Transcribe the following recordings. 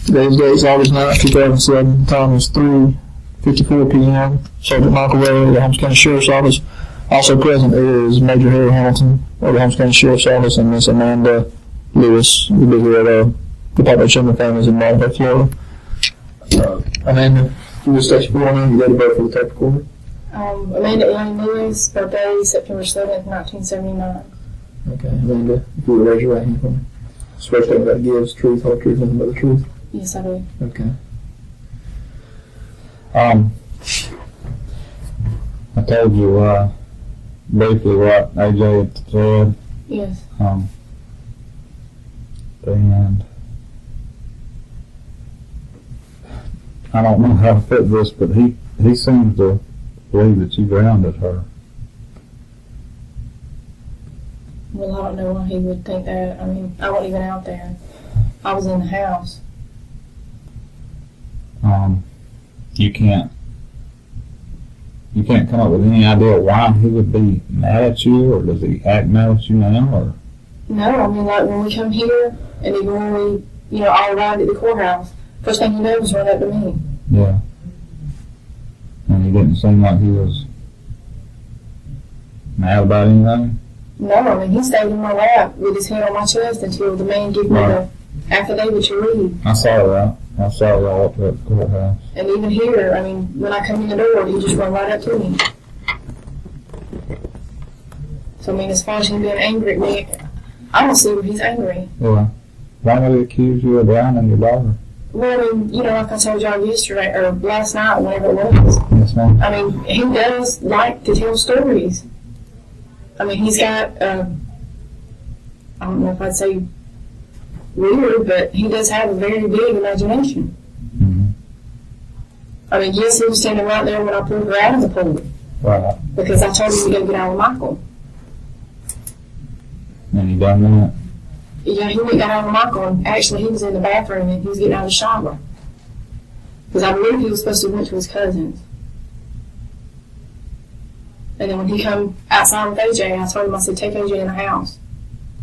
Today's date's August 9th, 2007. Time is 3:54 p.m. Sergeant Michael Ray of the Holmes County Sheriff's Office. Also present is Major Harry Hamilton of the Holmes County Sheriff's Office and Miss Amanda Lewis. We'll be here at Department of Children and Families in Bonifay, Florida. Amanda, you will state your full name. You ready to vote for the tape recorder? Amanda Elaine Lewis, birthday September 7th, 1979. Okay, Amanda, if you would raise your right hand for me. Swear to God gives truth, whole truth, nothing but the truth. Yes, I do. Okay. I told you briefly what AJ had said. Yes. And I don't know how to put this, but he seems to believe that you grounded her. Well, I don't know why he would think that. I mean, I wasn't even out there. I was in the house. You can't come up with any idea why he would be mad at you, or does he act mad at you now, or? No, I mean, like when we come here, and even when we, all arrived at the courthouse, first thing he did was run up to me. Yeah. And he didn't seem like he was mad about anything? No, I mean, he stayed in my lap with his head on my chest until the man gave me the affidavit to read. I saw that. I saw it all up at the courthouse. And even here, I mean, when I come in the door, he just run right up to me. So, I mean, as far as him being angry at me, I don't see where he's angry. Yeah. Why would he accuse you of drowning your daughter? Well, I mean, like I told y'all yesterday, or last night, whenever it was. Yes, ma'am. I mean, he does like to tell stories. I mean, he's got, I don't know if I'd say weird, but he does have a very big imagination. Mm-hmm. I mean, yes, he was standing right there when I pulled her out of the pool. Right. Because I told him to go get out with Michael. And he done that? Yeah, he went and got out with Michael, and actually he was in the bathroom and he was getting out of the shower. Because I believe he was supposed to have went to his cousin's. And then when he come outside with AJ, I told him, I said, take AJ in the house.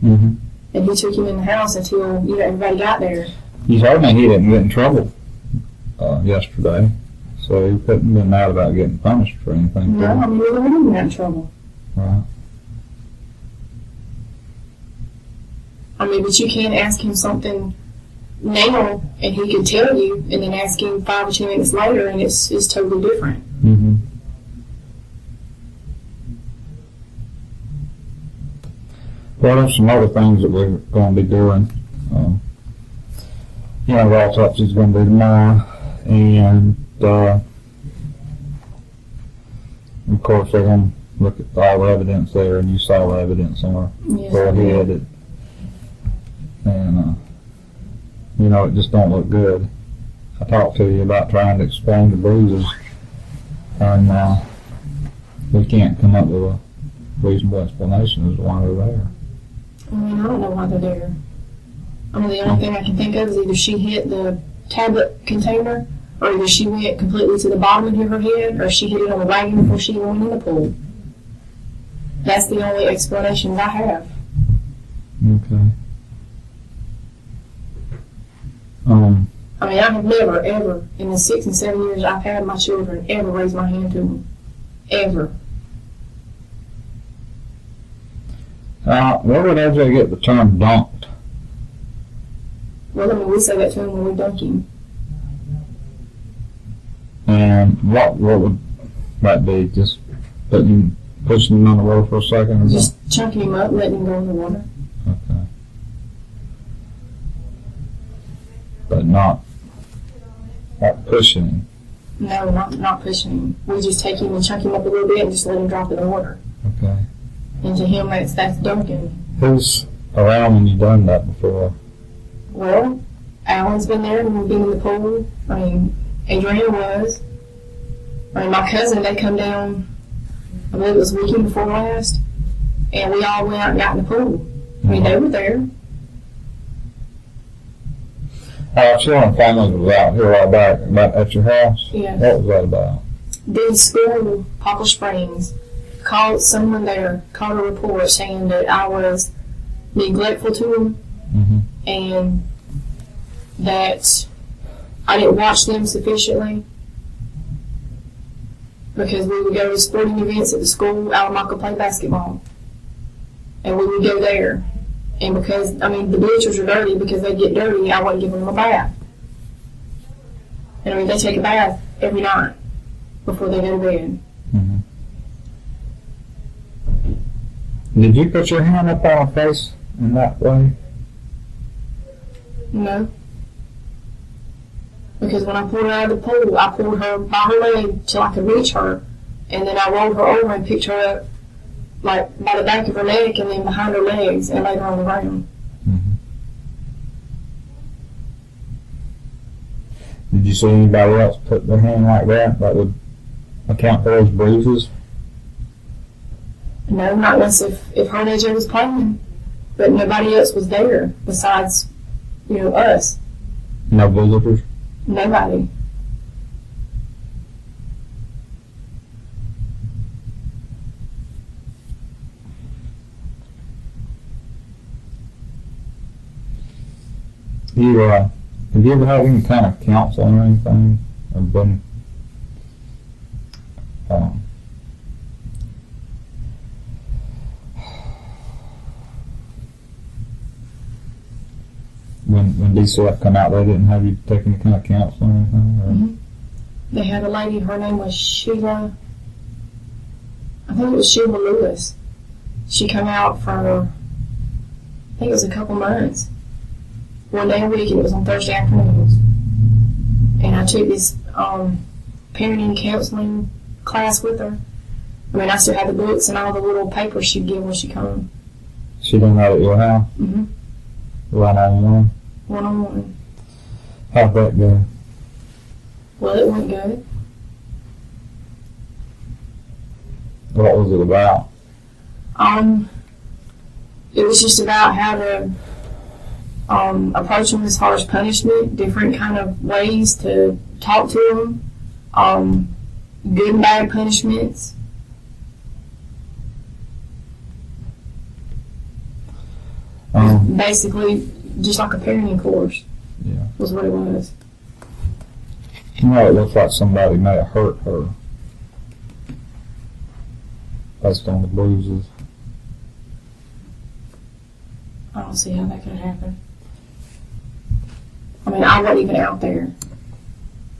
Mm-hmm. And he took him in the house until, everybody got there. You told me he didn't get in trouble yesterday, so he couldn't have been mad about getting punished for anything. No, I mean, we didn't get in trouble. Right. I mean, but you can't ask him something now, and he could tell you, and then ask him 5 or 10 minutes later, and it's totally different. Mm-hmm. Well, there's some other things that we're going to be doing. The autopsy's going to be tomorrow, and of course they're going to look at all the evidence there, and you saw the evidence on her forehead, and it just don't look good. I talked to you about trying to explain the bruises, and we can't come up with a reasonable explanation as to why they're there. I mean, I don't know why they're there. I mean, the only thing I can think of is either she hit the tablet container, or either she went completely to the bottom and hit her head, or she hit it on the wagon before she even went in the pool. That's the only explanations I have. Okay. I mean, I have never, ever, in the 6 and 7 years I've had my children, ever raised my hand to them. Ever. Where would AJ get the term dunked? Well, I mean, we say that to him when we dunk him. And what would that be? Just pushing him on the water for a second? Or just chunking him up, letting him go in the water. Okay. But not pushing him? No, not pushing him. We just take him and chunk him up a little bit and just let him drop in the water. Okay. And to him, that's dunking. Who's around when you've done that before? Well, Alan's been there and we've been in the pool. I mean, Adriana was. I mean, my cousin, they come down, I believe it was the weekend before last, and we all went out and got in the pool. I mean, they were there. Children and Families was out here a while back, about at your house? Yeah. What was that about? The school in Poplar Springs called someone there, called a report saying that I was neglectful to them, Mm-hmm. and that I didn't watch them sufficiently because we would go to sporting events at the school. Alamaco played basketball, and we would go there. And because the bleachers are dirty, because they get dirty, I wasn't giving them a bath. And they take a bath every night before they go to bed. Mm-hmm. Did you put your hand up on her face in that way? No. Because when I pulled her out of the pool, I pulled her by her leg till I could reach her, and then I rolled her over and picked her up, like by the back of her neck and then behind her legs, and laid her on the ground. Mm-hmm. Did you see anybody else put their hand like that would account for those bruises? No, not unless if her and AJ was playing, but nobody else was there besides, us. No visitors? Nobody. Have you ever had any kind of counseling or anything? Or been, when DCF come out, they didn't have you take any kind of counseling or anything? Or? Mm-hmm. They had a lady, her name was Sheila, I think it was Sheila Lewis. She came out for, I think it was a couple months. One day a week, and it was on Thursday afternoons. And I took this parenting counseling class with her. I still had the books and all the little papers she'd give when she come. She done that at your house? Mm-hmm. One-on-one? One-on-one. How'd that go? Well, it went good. What was it about? It was just about how to approach them as far as punishment, different kind of ways to talk to them, good and bad punishments. Basically, just like a parenting course. Yeah. Was what it was. It looks like somebody may have hurt her based on the bruises. I don't see how that could happen. I wasn't even out there.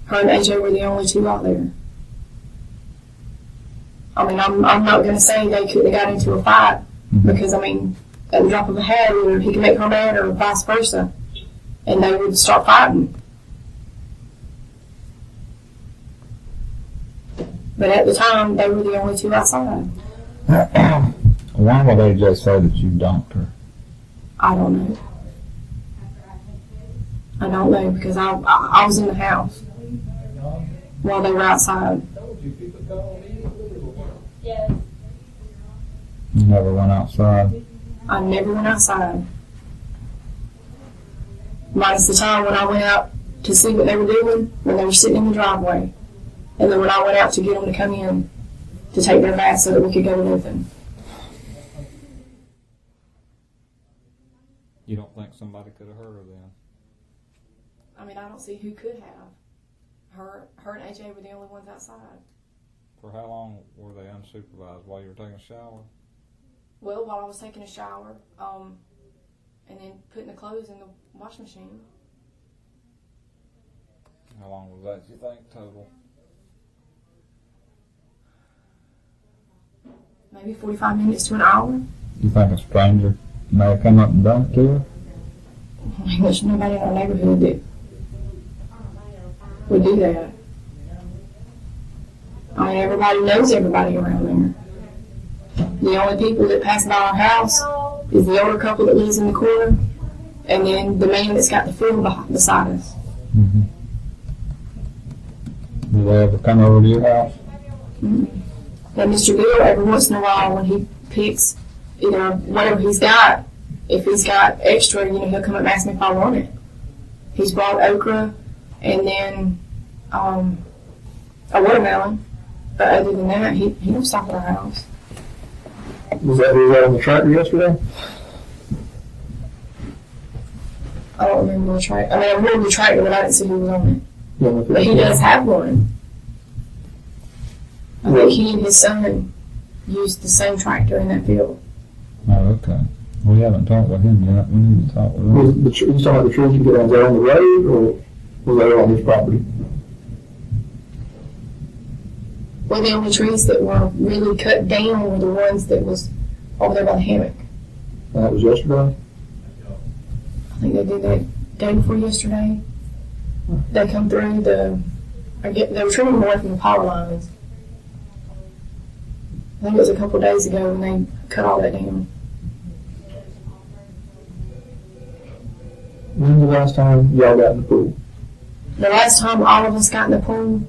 Her and AJ were the only two out there. I'm not going to say they couldn't have got into a fight, Mm-hmm. because, at the drop of a hat, either he could make her mad or vice versa, and they would start fighting. But at the time, they were the only two outside. Why would AJ say that you dumped her? I don't know. I don't know, because I was in the house while they were outside. You never went outside? I never went outside. Minus the time when I went out to see what they were doing, when they were sitting in the driveway. And then when I went out to get them to come in to take their bath so that we could go to Nathan. You don't think somebody could have hurt her then? I don't see who could have. Her and AJ were the only ones outside. For how long were they unsupervised? While you were taking a shower? Well, while I was taking a shower, and then putting the clothes in the washing machine. How long was that, you think, total? Maybe 45 minutes to an hour. You think a stranger may have come up and done it to her? There's nobody in our neighborhood that would do that. Everybody knows everybody around there. The only people that pass by our house is the older couple that lives in the corner, and then the man that's got the field beside us. Mm-hmm. Do they ever come over to your house? Mm-hmm. Now, Mr. Bill, every once in a while, when he picks, whatever he's got, if he's got extra, he'll come up and ask me if I want it. He's brought okra and then a watermelon, but other than that, he don't stop at our house. Was that who was on the tractor yesterday? I don't remember the tractor. I remember the tractor, but I didn't see who was on it. Yeah, But he does have one. I think he and his son used the same tractor in that field. Oh, okay. We haven't talked with him yet. We need to talk with him. Was you talking about the trees you get on, was that on the road, or was that on his property? Well, the only trees that were really cut down were the ones that was over there by the hammock. And that was yesterday? I think they did that day before yesterday. They come through they were trimming them away from the power lines. I think it was a couple of days ago when they cut all that down. When's the last time y'all got in the pool? The last time all of us got in the pool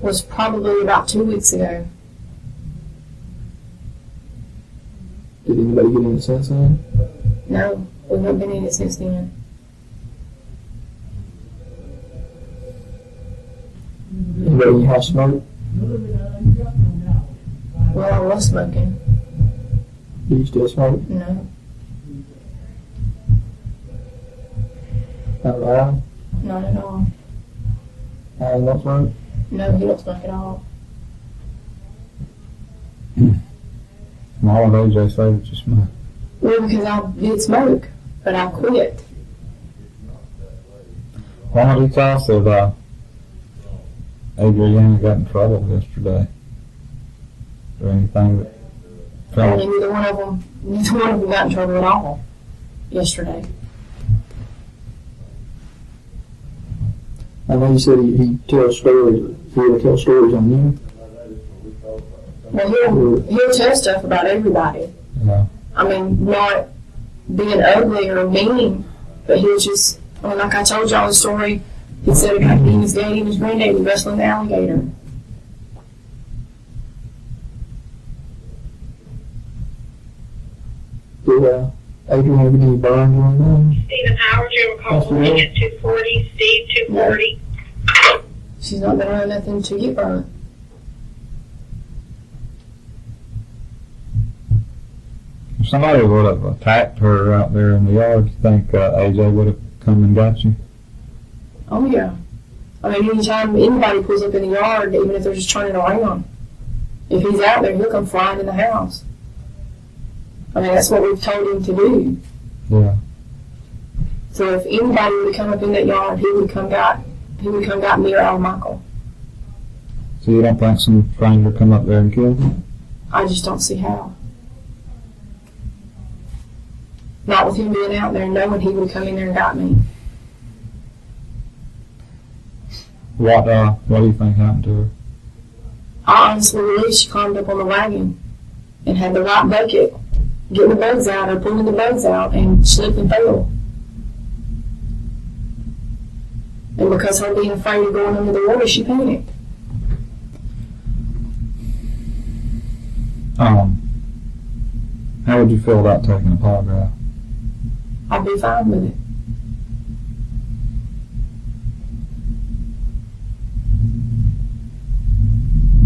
was probably about 2 weeks ago. Did anybody get in it since then? No, we haven't been in it since then. Anybody in your house smoke? Well, I was smoking. Do you still smoke? No, Not loud? not at all. I don't smoke? No, he don't smoke at all. From all of those, they say that you smoke. Well, because I did smoke, but I quit. Why don't you tell us if Adriana got in trouble yesterday? Or anything that Only neither one of them got in trouble at all yesterday. I know you said he tells stories. He would tell stories on you. Well, he'll tell stuff about everybody. Yeah. I mean, not being ugly or mean, but he'll just, like I told y'all the story, he said about being his daddy and his granddaddy wrestling the alligator. Did Adrian have any burns or anything? Stephen Howard, you recall calling at 240, Steve 240. She's not been around nothing to get burnt. If somebody would have attacked her out there in the yard, you think AJ would have come and got you? Oh yeah. I mean, anytime anybody pulls up in the yard, even if they're just turning around, if he's out there, he'll come flying in the house. I mean, that's what we've told him to do. Yeah. So if anybody would have come up in that yard, he would come got me or Al Michael. So you don't think some stranger come up there and killed you? I just don't see how. Not with him being out there, knowing he would have come in there and got me. What do you think happened to her? I honestly believe she climbed up on the wagon and had the right bucket, getting the bugs out or pulling the bugs out, and slipped and fell. And because her being afraid of going under the water, she panicked. How would you feel about taking a polygraph? I'd be fine with it.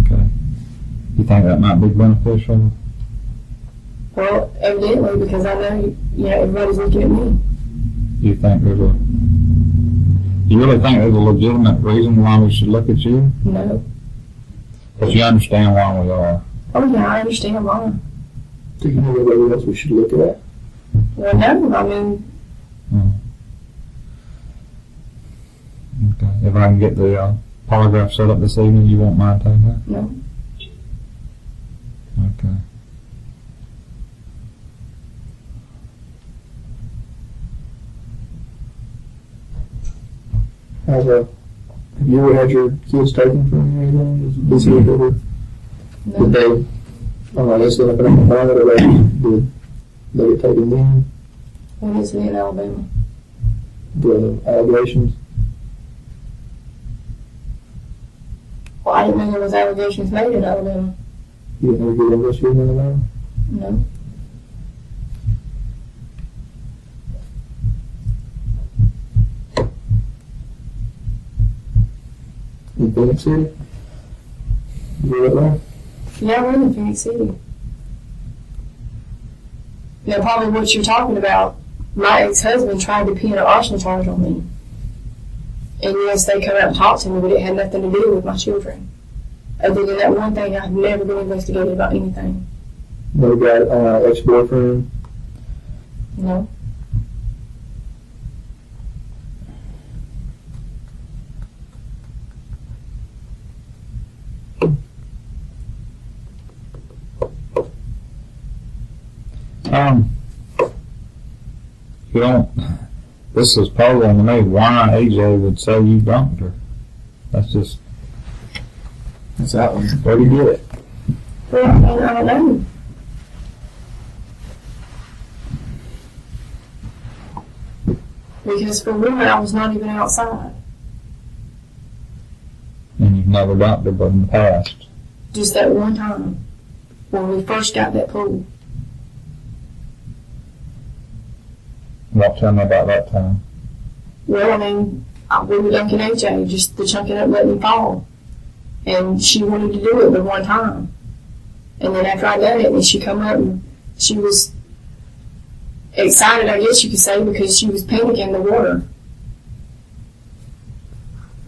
Okay. You think that might be beneficial? Well, evidently, because I know, everybody's looking at me. You think you really think there's a legitimate reason why we should look at you? No. But you understand why we are. Oh yeah, I understand why. Do you know anybody else we should look at? Well, no, I mean, Okay. If I can get the polygraph set up this evening, you won't mind taking that? no. Okay. Have you ever had your kids taken from you or anything? Is he ever? No. Did they? They still up in Alabama, or did they get taken in? When is it in Alabama? The allegations? Well, I didn't know there was allegations made in Alabama. You didn't ever get investigated in Alabama? No. In Phoenix City? You were there? Yeah, we're in Phoenix City. Now, probably what you're talking about, my ex-husband tried to pin an arson charge on me. And yes, they come out and talk to me, but it had nothing to do with my children. Other than that one thing, I've never been investigated about anything. What about ex-boyfriend? No. You don't, this is puzzling to me why AJ would say you dumped her. That's just, That's that one. where do you get it? Well, I don't know. Because for one, I was not even outside. And you've never dumped her but in the past. Just that one time when we first got that pool. Well, tell me about that time. Well, I mean, we were dunking AJ, just the chunking up, letting him fall. And she wanted to do it the one time. And then after I done it, and she come up and she was excited, I guess you could say, because she was panicking in the water.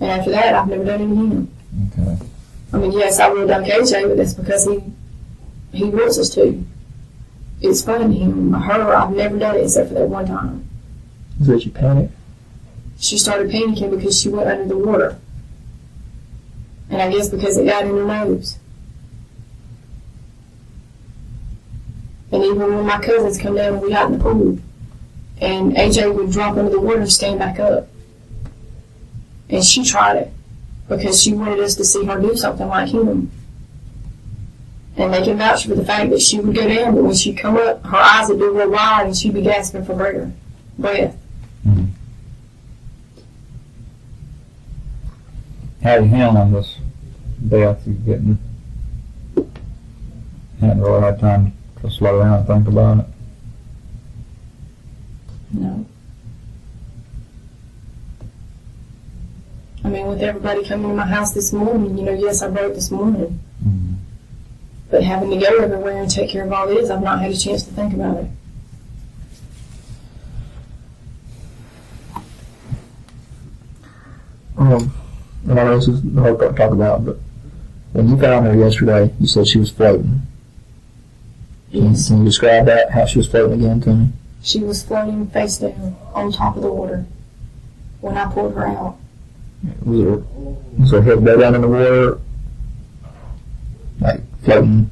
And after that, I've never done it again. Okay. I mean, yes, I will dunk AJ, but that's because he wants us to. It's fun to him. Her, I've never done it except for that one time. Did you panic? She started panicking because she went under the water. And I guess because it got in her nose. And even when my cousins come down and we got in the pool, and AJ would drop under the water and stand back up. And she tried it because she wanted us to see her do something like him. And they can vouch for the fact that she would go down, but when she'd come up, her eyes would be real wide and she'd be gasping for breath. Mm-hmm. How are you handling this death? You getting, hadn't really had time to slow down and think about it? No. I mean, with everybody coming to my house this morning, yes, I wrote this morning. Mm-hmm. But having to go everywhere and take care of all this, I've not had a chance to think about it. And I know this is hard to talk about, but when you found her yesterday, you said she was floating. Yes. Can you describe that, how she was floating again to me? She was floating face down on top of the water when I pulled her out. Was her head way down in the water? Like floating?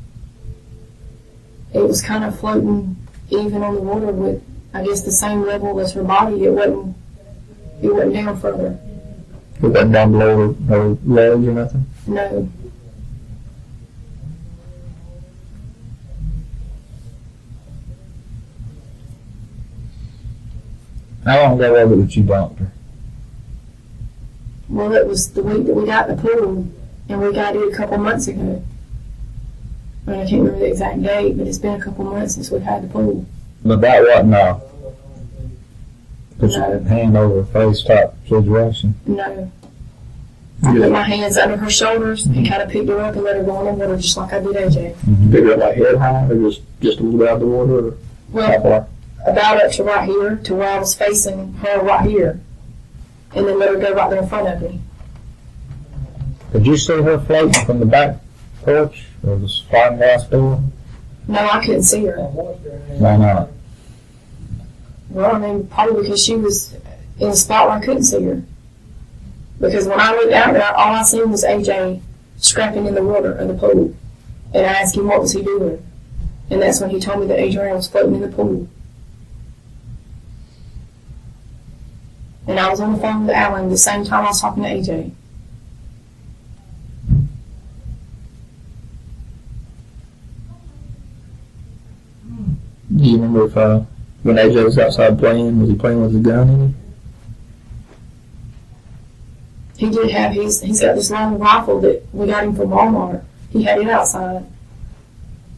It was kind of floating even on the water with, I guess, the same level as her body. It wasn't down further. It wasn't down below her legs or nothing? No. How long ago was it that you dumped her? Well, it was the week that we got the pool, and we got it a couple months ago. I mean, I can't remember the exact date, but it's been a couple months since we've had the pool. But that wasn't a put your No. hand over her face type situation. No. I put my hands under her shoulders and kind of picked her up and let her go in the water just like I did AJ. Mm-hmm. Pick her up like head high, or just a little bit out of the water, or how Well, far? about up to right here, to where I was facing her right here. And then let her go right there in front of me. Did you see her floating from the back porch or the sliding glass door? No, I couldn't see her. Why not? Well, I mean, probably because she was in a spot where I couldn't see her. Because when I looked out there, all I seen was AJ scrapping in the water of the pool. And I asked him what was he doing. And that's when he told me that Adrian was floating in the pool. And I was on the phone with Alan the same time I was talking to AJ. Do you remember if when AJ was outside playing, was he playing with a gun in him? He did have he's got this long rifle that we got him from Walmart. He had it outside.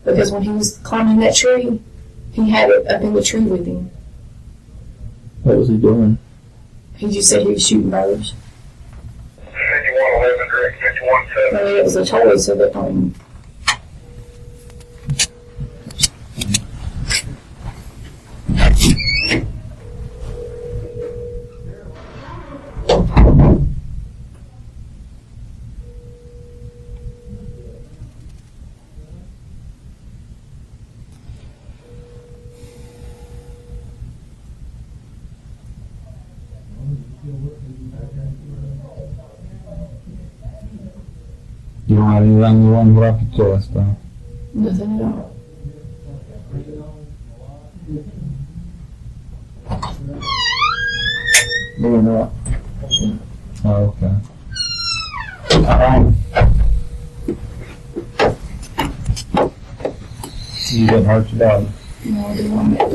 Because when he was climbing that tree, he had it up in the tree with him. What was he doing? He just said he was shooting birds. 5111 direct 51-7. I mean, it was a toy, so that, You don't have anything you want to get off your chest, though? Nothing at all. Doing that. Oh, okay. You didn't hurt your dog? No, I did not.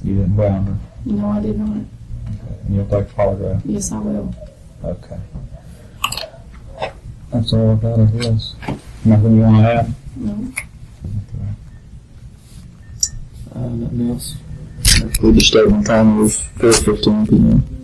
You didn't bound her? No, I did not. You'll take a polygraph? Yes, I will. Okay. That's all I got, I guess. Nothing you want to add? No. Okay. Nothing else. Include the statement time of 4:15 p.m.